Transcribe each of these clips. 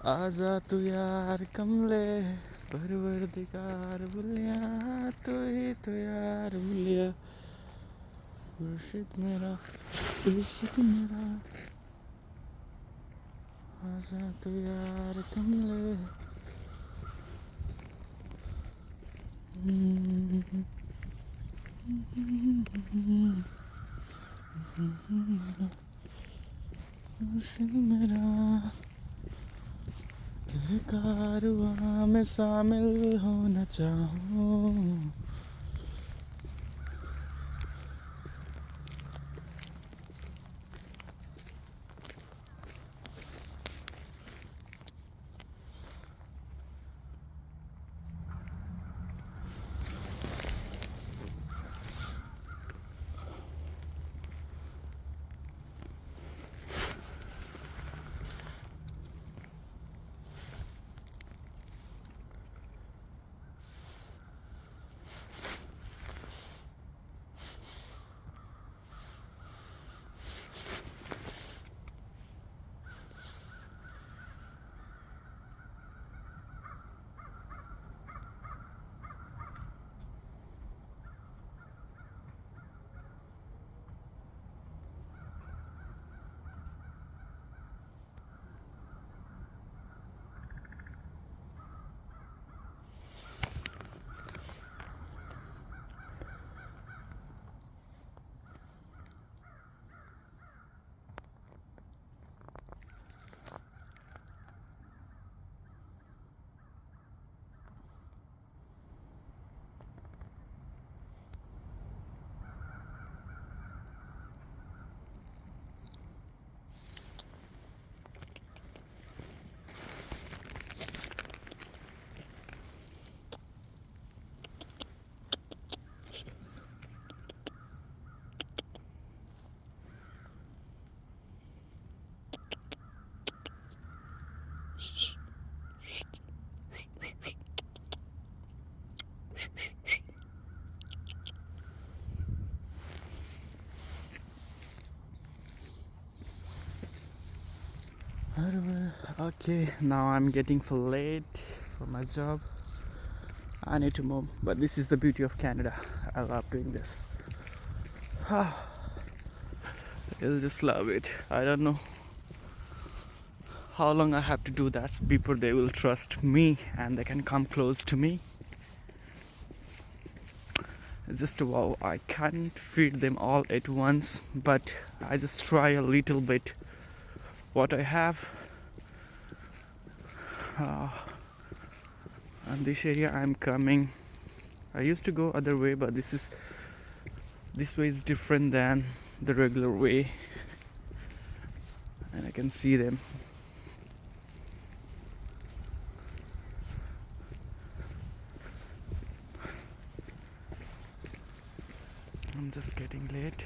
आजा तू यार कमले परवरदिगार बुलिया तू ही तो यार बुलिया मुर्शिद मेरा आजा तू यार कमले मुर्शिद मेरा तेरे कारवां में शामिल होना चाहूँ. Okay, now I'm getting late for my job. I need to move, but this is the beauty of Canada. I love doing this. You'll just love it. I don't know how long I have to do that before they will trust me and they can come close to me. It's just wow, I can't feed them all at once, but I just try a little bit what I have. And this area I'm coming, I used to go other way, but this way is different than the regular way, and I can see them. I'm just getting late.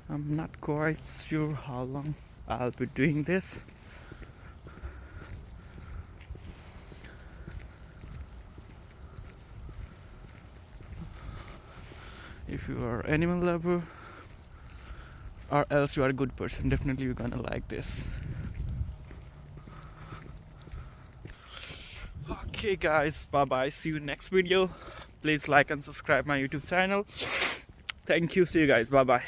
I'm not quite sure how long I'll be doing this. If you are animal lover or else you are a good person, definitely you're gonna like this. Okay guys, bye bye, see you next video. Please like and subscribe my YouTube channel. Thank you, see you guys, bye bye.